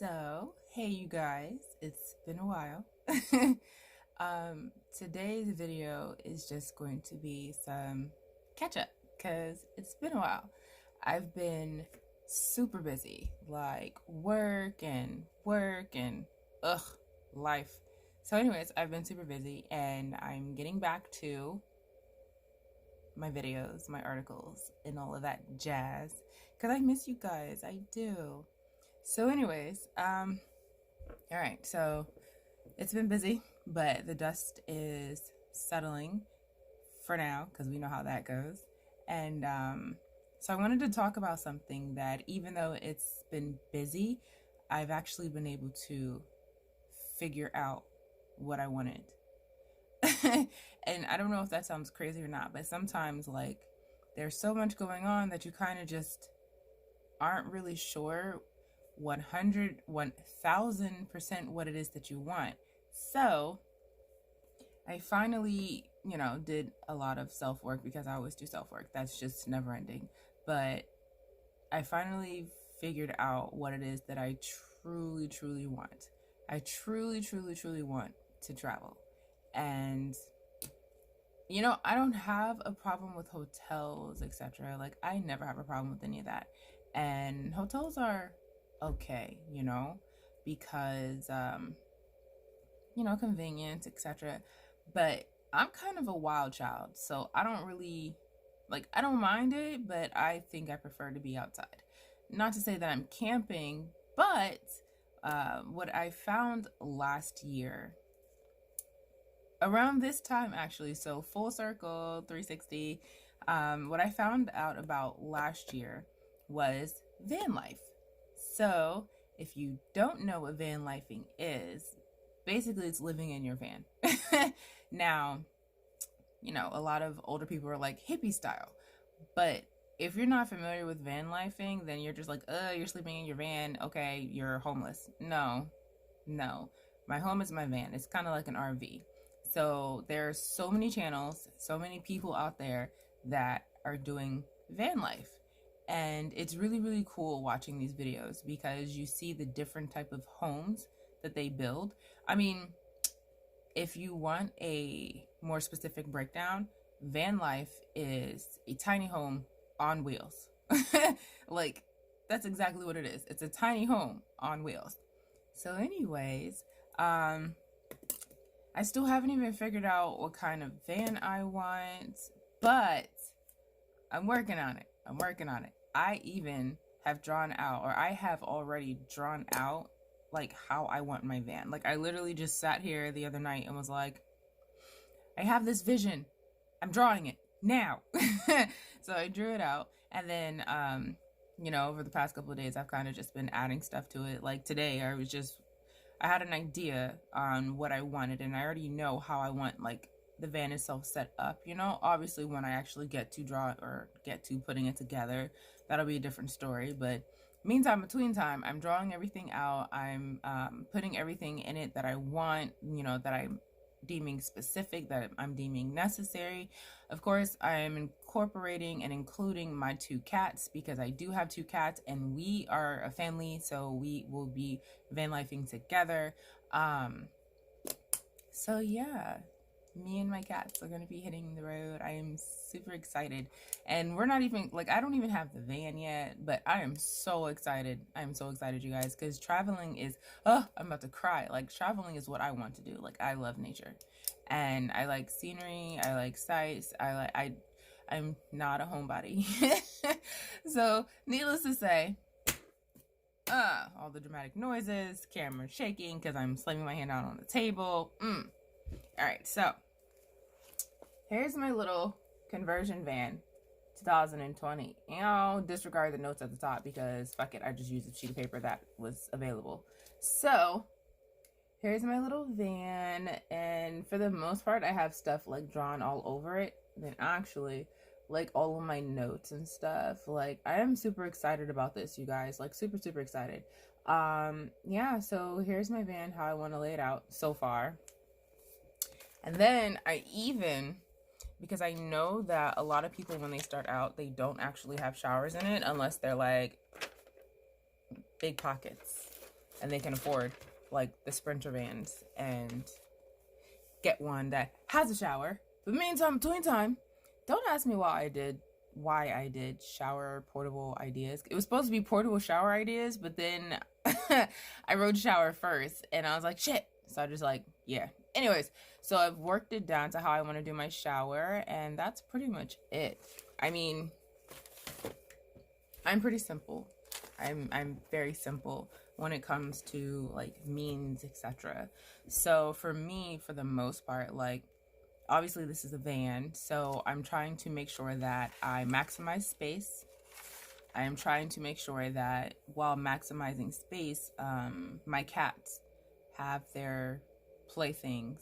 So, hey you guys, it's been a while. Today's video is just going to be some catch up because it's been a while. I've been super busy, like work and life. So anyways, I've been super busy and I'm getting back to my videos, my articles, and all of that jazz because I miss you guys. I do. So anyways, all right, so it's been busy, but the dust is settling for now because we know how that goes. And so I wanted to talk about something that even though it's been busy, I've actually been able to figure out what I wanted. And I don't know if that sounds crazy or not, but sometimes like there's so much going on that you kind of just aren't really sure 1000% what it is that you want. So I finally, did a lot of self work because I always do self work. That's just never ending. But I finally figured out what it is that I truly want. I truly want to travel. And I don't have a problem with hotels, etc. Like I never have a problem with any of that. And hotels are okay, because convenience, etc. But I'm kind of a wild child, so I don't really I don't mind it, but I think I prefer to be outside. Not to say that I'm camping, but what I found last year around this time, actually, so full circle 360, what I found out about last year was van life. So if you don't know what van lifing is, basically it's living in your van. Now, a lot of older people are like hippie style, but if you're not familiar with van lifing, then you're just like, you're sleeping in your van, okay, you're homeless. No, my home is my van. It's kind of like an RV. So there's so many channels, so many people out there that are doing van life. And it's really cool watching these videos because you see the different type of homes that they build. I mean, if you want a more specific breakdown, van life is a tiny home on wheels. Like, that's exactly what it is. It's a tiny home on wheels. So anyways, I still haven't even figured out what kind of van I want, but I'm working on it. I even have drawn out, or I have already drawn out, like how I want my van. Like I literally just sat here the other night and was like, I have this vision. I'm drawing it now. So I drew it out. And then, over the past couple of days, I've kind of just been adding stuff to it. Like today, I had an idea on what I wanted, and I already know how I want like the van itself set up. Obviously when I actually get to draw or get to putting it together, that'll be a different story. But meantime, between time, I'm drawing everything out. I'm putting everything in it that I want, that I'm deeming specific, that I'm deeming necessary. Of course, I am incorporating and including my 2 cats because I do have 2 cats and we are a family, so we will be van lifing together. So yeah, me and my cats are going to be hitting the road. I am super excited. And we're not even, I don't even have the van yet, but I am so excited. I am so excited, you guys, because traveling is, I'm about to cry. Like, traveling is what I want to do. Like, I love nature. And I like scenery. I like sights. I'm not a homebody. So, needless to say, all the dramatic noises, camera shaking because I'm slamming my hand out on the table. All right, so here's my little conversion van 2020. And I'll disregard the notes at the top because fuck it, I just used a sheet of paper that was available. So here's my little van, and for the most part I have stuff like drawn all over it. Then actually, like all of my notes and stuff, like I am super excited about this, you guys, like super excited. Yeah, so here's my van, how I want to lay it out so far. And then because I know that a lot of people when they start out, they don't actually have showers in it unless they're like big pockets. and they can afford like the Sprinter vans and get one that has a shower. But meantime, between time, don't ask me why I did shower portable ideas. It was supposed to be portable shower ideas, but then I wrote shower first and I was like, shit. So I just like, yeah. Anyways, so I've worked it down to how I want to do my shower, and that's pretty much it. I mean, I'm pretty simple. I'm very simple when it comes to like means, etc. So for me, for the most part, like obviously this is a van, so I'm trying to make sure that I maximize space. I am trying to make sure that while maximizing space, my cats have their playthings,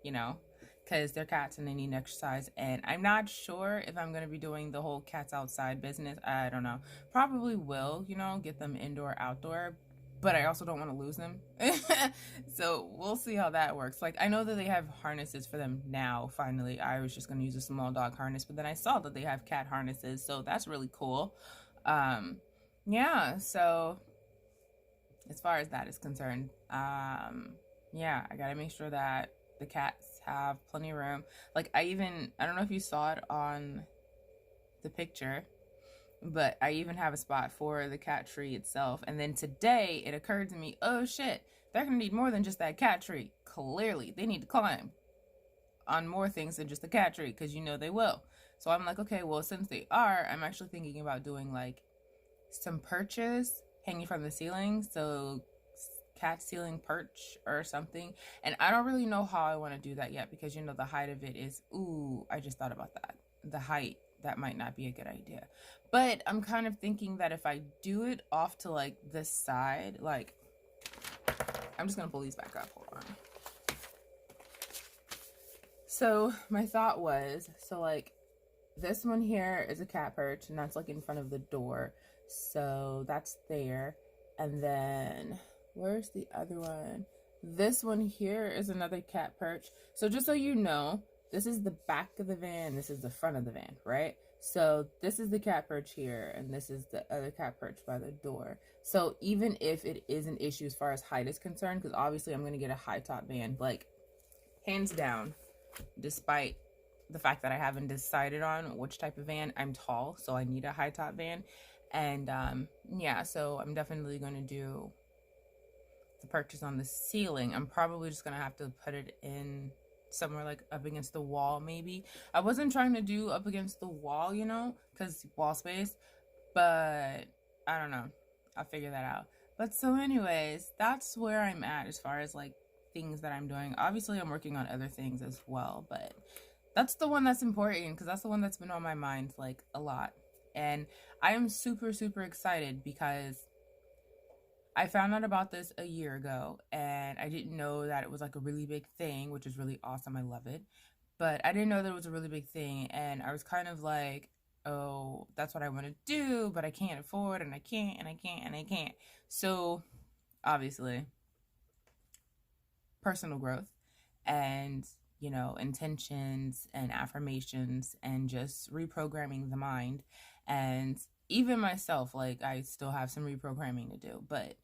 you know, because they're cats and they need exercise. And I'm not sure if I'm going to be doing the whole cats outside business. I don't know. Probably will, you know, get them indoor, outdoor. But I also don't want to lose them. So we'll see how that works. Like, I know that they have harnesses for them now, finally. I was just going to use a small dog harness. But then I saw that they have cat harnesses. So that's really cool. Yeah, so as far as that is concerned, yeah, I got to make sure that the cats have plenty of room. Like, I don't know if you saw it on the picture, but I even have a spot for the cat tree itself. And then today it occurred to me, oh shit, they're gonna need more than just that cat tree. Clearly, they need to climb on more things than just the cat tree, because you know they will. So I'm like, okay, well, since they are, I'm actually thinking about doing like some perches hanging from the ceiling. So cat ceiling perch or something. And I don't really know how I want to do that yet, because you know the height of it is, ooh, I just thought about that. The height, that might not be a good idea. But I'm kind of thinking that if I do it off to like this side, like, I'm just gonna pull these back up, hold on. So my thought was, so like this one here is a cat perch, and that's like in front of the door, so that's there. And then where's the other one? This one here is another cat perch. So just so you know, this is the back of the van, this is the front of the van, right? So this is the cat perch here, and this is the other cat perch by the door. So even if it is an issue as far as height is concerned, because obviously I'm going to get a high top van, like hands down, despite the fact that I haven't decided on which type of van, I'm tall, so I need a high top van. And yeah, so I'm definitely going to do the purchase on the ceiling. I'm probably just going to have to put it in somewhere like up against the wall, maybe. I wasn't trying to do up against the wall, you know, because wall space, but I don't know. I'll figure that out. But so anyways, that's where I'm at as far as like things that I'm doing. Obviously I'm working on other things as well, but that's the one that's important, because that's the one that's been on my mind like a lot. And I am super, super excited because I found out about this a year ago, and I didn't know that it was like a really big thing, which is really awesome. I love it. But I didn't know that it was a really big thing, and I was kind of like, oh, that's what I want to do, but I can't afford, and I can't, and I can't, and I can't. So obviously, personal growth and, you know, intentions and affirmations and just reprogramming the mind. And even myself, like, I still have some reprogramming to do, but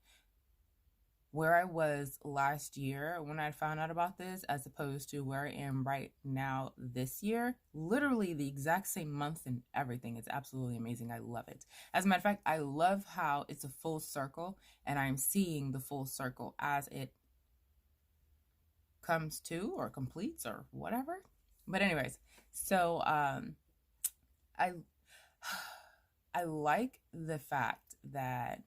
where I was last year when I found out about this, as opposed to where I am right now this year, literally the exact same month and everything. It's absolutely amazing. I love it. As a matter of fact, I love how it's a full circle, and I'm seeing the full circle as it comes to or completes or whatever. But anyways, so I like the fact that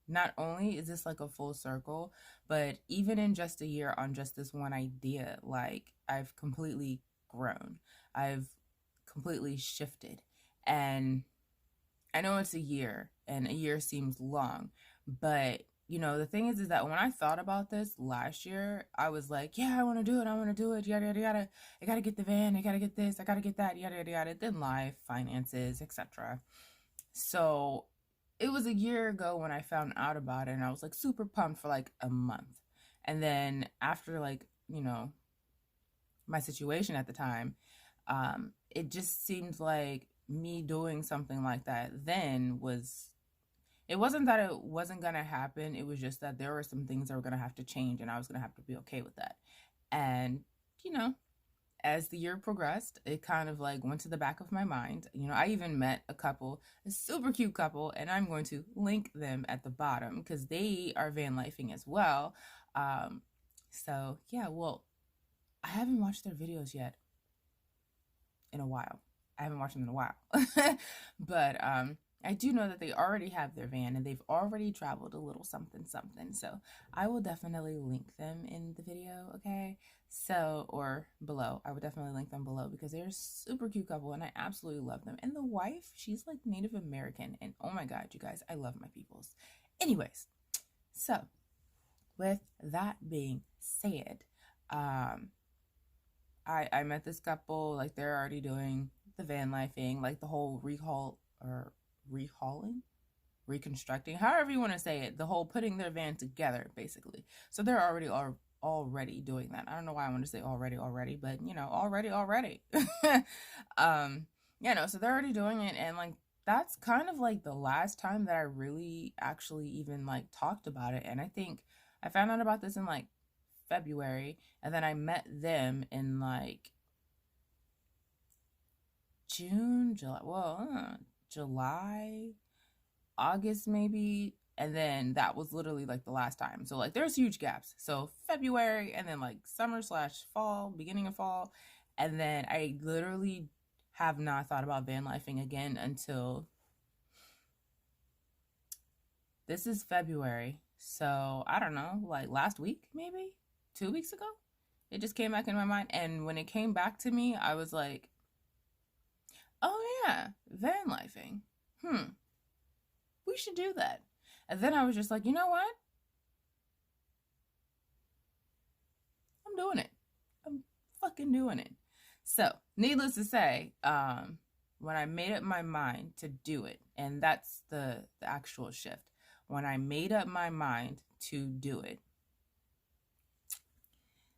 not only is this like a full circle, but even in just a year on just this one idea, like I've completely grown. I've completely shifted. And I know it's a year, and a year seems long, but you know, the thing is that when I thought about this last year, I was like, yeah, I want to do it. I want to do it. Yada, yada, yada. I got to get the van. I got to get this. I got to get that. Yada, yada, yada. Then life, finances, etc. So it was a year ago when I found out about it, and I was like super pumped for like a month. And then after, like, you know, my situation at the time, it just seemed like me doing something like that then was it wasn't that it wasn't going to happen. It was just that there were some things that were going to have to change and I was going to have to be okay with that. And, you know, as the year progressed, it kind of like went to the back of my mind. You know, I even met a couple, a super cute couple, and I'm going to link them at the bottom because they are van lifing as well. So yeah, well, I haven't watched their videos yet in a while. I haven't watched them in a while. But I do know that they already have their van and they've already traveled a little something something. So I will definitely link them in the video, okay? So, or below. I would definitely link them below because they're a super cute couple and I absolutely love them. And the wife, she's like Native American. And oh my God, you guys, I love my peoples. Anyways, so with that being said, I met this couple, like they're already doing the van lifing, like the whole reconstructing, however you want to say it, the whole putting their van together, basically. So they're already doing that. I don't know why I want to say already, but you know, already. So they're already doing it, and like that's kind of like the last time that I really actually even like talked about it. And I think I found out about this in like February, and then I met them in like July, August maybe, and then that was literally like the last time. So like there's huge gaps. So February and then like summer/fall, beginning of fall, and then I literally have not thought about van lifing again until this is February. So I don't know, like last week maybe, 2 weeks ago. It just came back in my mind, and when it came back to me, I was like, oh yeah, van lifing. We should do that. And then I was just like, you know what? I'm doing it. I'm fucking doing it. So, needless to say, when I made up my mind to do it, and that's the actual shift. When I made up my mind to do it,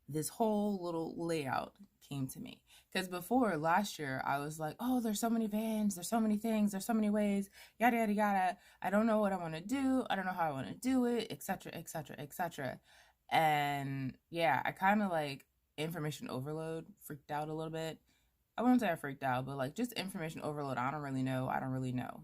this whole little layout came to me. Because before last year, I was like, oh, there's so many vans, there's so many things, there's so many ways, yada, yada, yada. I don't know what I want to do. I don't know how I want to do it, etc., etc., etc. And yeah, I kind of like information overload, freaked out a little bit. I wouldn't say I freaked out, but like just information overload. I don't really know,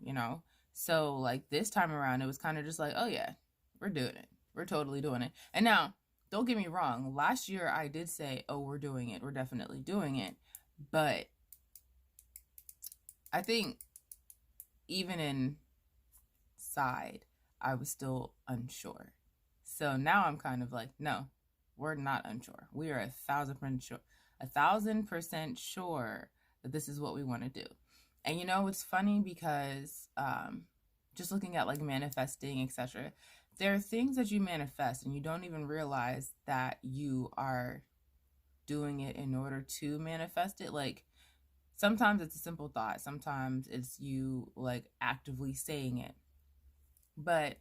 you know? So like this time around, it was kind of just like, oh yeah, we're doing it. We're totally doing it. And now, don't get me wrong. Last year, I did say, oh, we're doing it. We're definitely doing it. But I think even inside, I was still unsure. So now I'm kind of like, no, we're not unsure. We are 1,000% sure that this is what we want to do. And you know, it's funny because just looking at like manifesting, etc., there are things that you manifest and you don't even realize that you are doing it in order to manifest it. Like sometimes it's a simple thought, sometimes it's you like actively saying it. But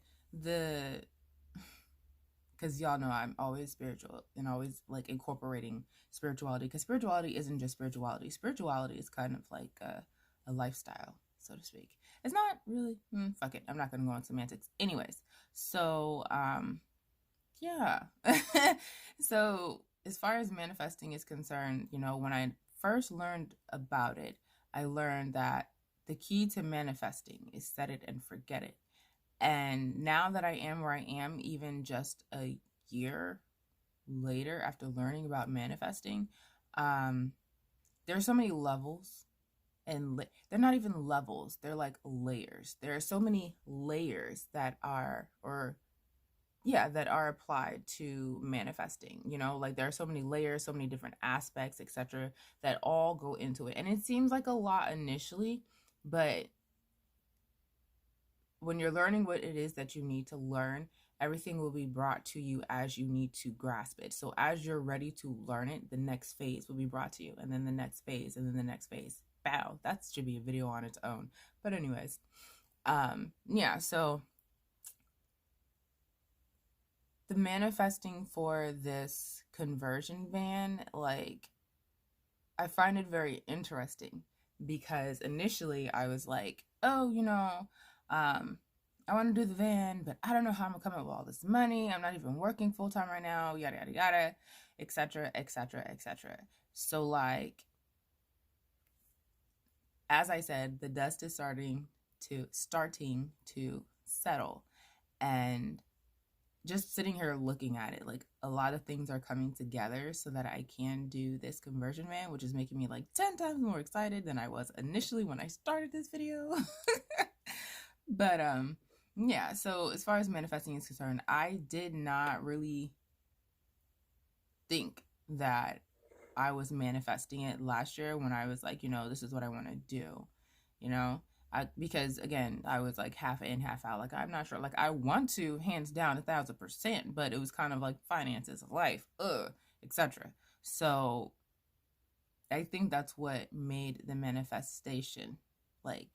because y'all know I'm always spiritual and always like incorporating spirituality, because spirituality isn't just spirituality. Spirituality is kind of like a lifestyle, so to speak. It's not really, fuck it, I'm not gonna go on semantics. Anyways, so yeah. So as far as manifesting is concerned, you know, when I first learned about it, I learned that the key to manifesting is set it and forget it. And now that I am where I am, even just a year later after learning about manifesting, there's so many levels, and they're not even levels, they're like layers. There are so many layers that are applied to manifesting. You know, like there are so many layers, so many different aspects, etc., that all go into it. And it seems like a lot initially, but when you're learning what it is that you need to learn, everything will be brought to you as you need to grasp it. So as you're ready to learn it, the next phase will be brought to you, and then the next phase, and then the next phase. Bow. That should be a video on its own. But anyways, yeah, so the manifesting for this conversion van, like, I find it very interesting because initially I was like, oh, you know, I want to do the van, but I don't know how I'm gonna come up with all this money. I'm not even working full time right now, yada yada yada, etc., etc., etc. So like, as I said, the dust is starting to settle, and just sitting here looking at it, like a lot of things are coming together so that I can do this conversion van, which is making me like 10 times more excited than I was initially when I started this video. But yeah, so as far as manifesting is concerned, I did not really think that I was manifesting it last year when I was like, this is what I want to do, you know? Because again, I was like half in, half out. Like, I'm not sure. Like, I want to, hands down, 1,000%, but it was kind of like finances, life, etc. So I think that's what made the manifestation like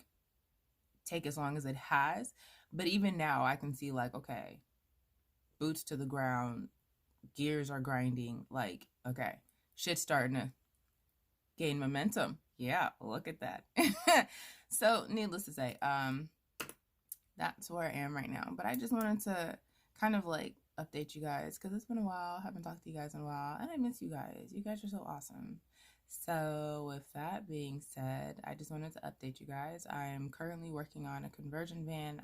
take as long as it has. But even now, I can see like, okay, boots to the ground, gears are grinding. Like, okay, shit's starting to gain momentum. Yeah, look at that. So, needless to say, that's where I am right now. But I just wanted to kind of like update you guys because it's been a while. I haven't talked to you guys in a while, and I miss you guys. You guys are so awesome. So, with that being said, I just wanted to update you guys. I am currently working on a conversion van.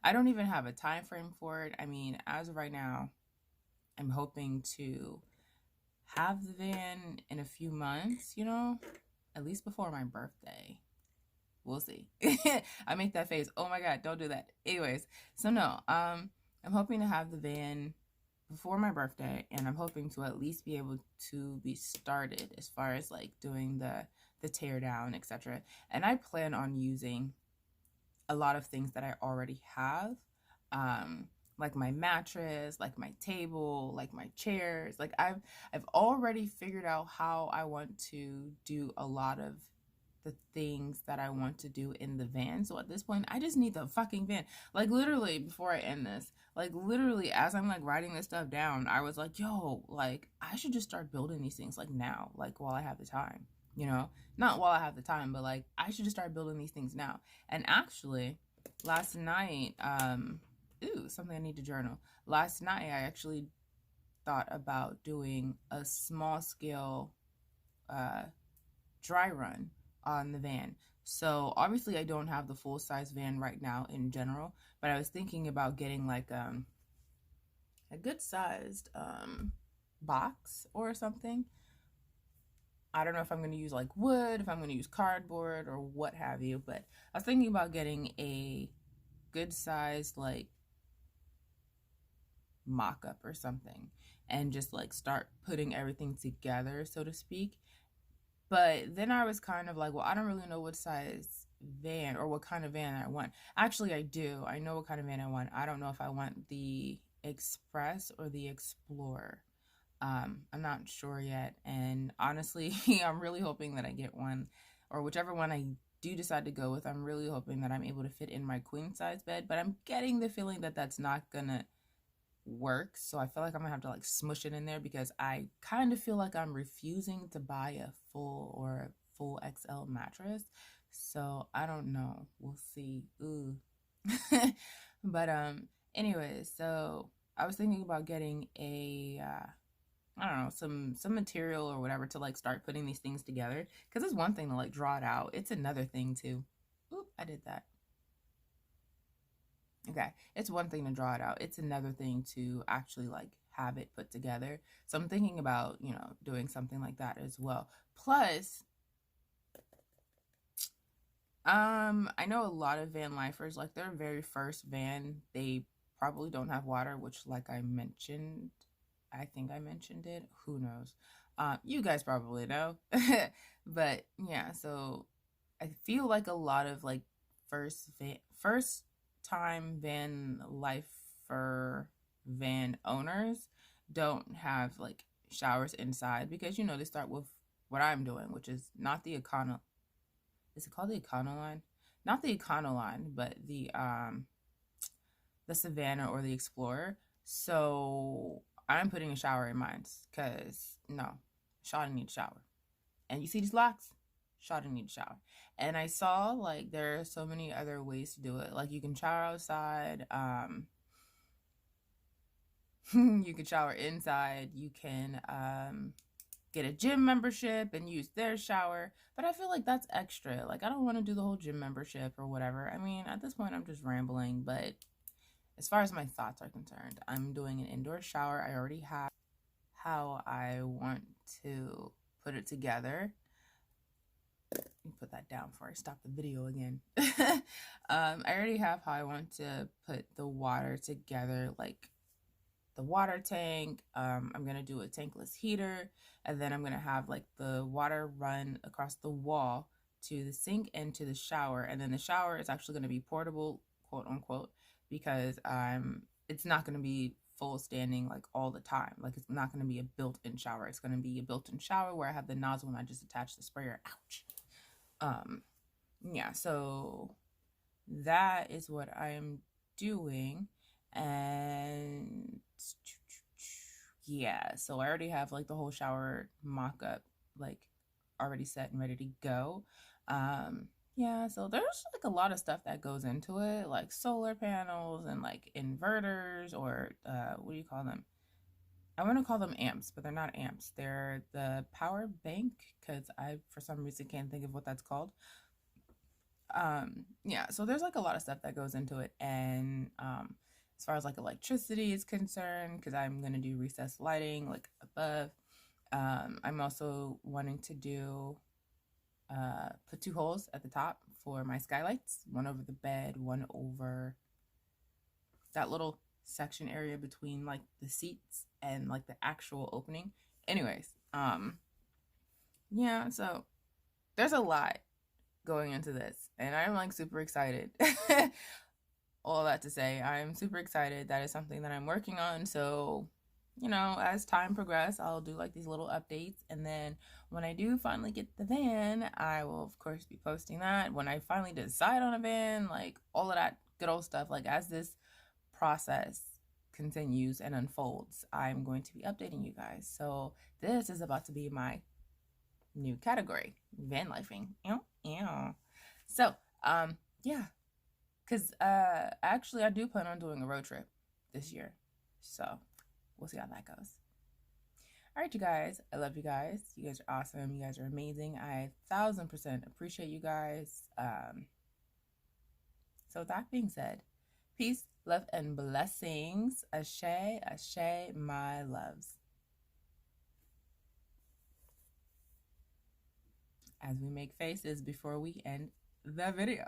I don't even have a time frame for it. I mean, as of right now, I'm hoping to have the van in a few months, at least before my birthday. We'll see. I make that face. Oh my God, don't do that. Anyways, so no, I'm hoping to have the van before my birthday, and I'm hoping to at least be able to be started as far as like doing the tear down, etc. And I plan on using a lot of things that I already have. Like my mattress, like my table, like my chairs. Like I've already figured out how I want to do a lot of the things that I want to do in the van. So at this point, I just need the fucking van. Like literally before I end this, like literally as I'm like writing this stuff down, I was like, yo, like I should just start building these things like now, like while I have the time, not while I have the time, but like I should just start building these things now. And actually last night, something I need to journal. Last night, I actually thought about doing a small scale dry run on the van. So obviously I don't have the full size van right now in general, but I was thinking about getting like a good sized box or something. I don't know if I'm going to use like wood, if I'm going to use cardboard or what have you, but I was thinking about getting a good sized like mock up or something and just like start putting everything together, so to speak. But then I was kind of like, well, I don't really know what size van or what kind of van I want. Actually, I do. I know what kind of van I want. I don't know if I want the Express or the Explorer. I'm not sure yet. And honestly, I'm really hoping that I get one, or whichever one I do decide to go with, I'm really hoping that I'm able to fit in my queen size bed. But I'm getting the feeling that that's not gonna work. So I feel like I'm gonna have to like smush it in there because I kind of feel like I'm refusing to buy a full XL mattress. So I don't know. We'll see. Ooh. But anyways, so I was thinking about getting a I don't know, some material or whatever to like start putting these things together, because it's one thing to like draw it out. It's another thing to oop, I did that. Okay, it's one thing to draw it out. It's another thing to actually like have it put together. So I'm thinking about, doing something like that as well. Plus, I know a lot of van lifers, like their very first van, they probably don't have water, which like I mentioned, I think I mentioned it. Who knows? You guys probably know. But yeah, so I feel like a lot of like first time van lifer van owners don't have like showers inside because they start with what I'm doing, which is not the econo. Is it called the Econoline? Not the Econoline, but the Savannah or the Explorer. So I'm putting a shower in mine because no, Shawnee needs a shower. And you see these locks? shot and need to shower. And I saw like there are so many other ways to do it. Like you can shower outside, you can shower inside, you can get a gym membership and use their shower. But I feel like that's extra. Like I don't want to do the whole gym membership or whatever. I mean, at this point I'm just rambling, but as far as my thoughts are concerned, I'm doing an indoor shower. I already have how I want to put it together. Let me put that down before I stop the video again. I already have how I want to put the water together, like the water tank. I'm gonna do a tankless heater, and then I'm gonna have like the water run across the wall to the sink and to the shower, and then the shower is actually gonna be portable, quote unquote, because it's not gonna be full standing like all the time. Like it's not gonna be a built-in shower. It's gonna be a built-in shower where I have the nozzle and I just attach the sprayer. Ouch. Yeah, so that is what I am doing. And yeah, so I already have like the whole shower mock-up like already set and ready to go. Yeah, so there's like a lot of stuff that goes into it, like solar panels and like inverters, or what do you call them? I want to call them amps, but they're not amps. They're the power bank, because I for some reason can't think of what that's called. Yeah, so there's like a lot of stuff that goes into it. And as far as like electricity is concerned, because I'm going to do recessed lighting like above, I'm also wanting to do put 2 holes at the top for my skylights, one over the bed, one over that little section area between like the seats and like the actual opening. Anyways, yeah, so there's a lot going into this, and I'm like super excited. All that to say, I'm super excited. That is something that I'm working on. So, you know, as time progresses, I'll do like these little updates, and then when I do finally get the van, I will of course be posting that. When I finally decide on a van, like all of that good old stuff, like as this process continues and unfolds, I'm going to be updating you guys. So this is about to be my new category, van lifing. So yeah, because actually I do plan on doing a road trip this year, so we'll see how that goes. All right, you guys, I love you guys. You guys are awesome. You guys are amazing. I 1000% appreciate you guys. So with that being said, peace, love, and blessings. Ashe, ashe, my loves. As we make faces before we end the video.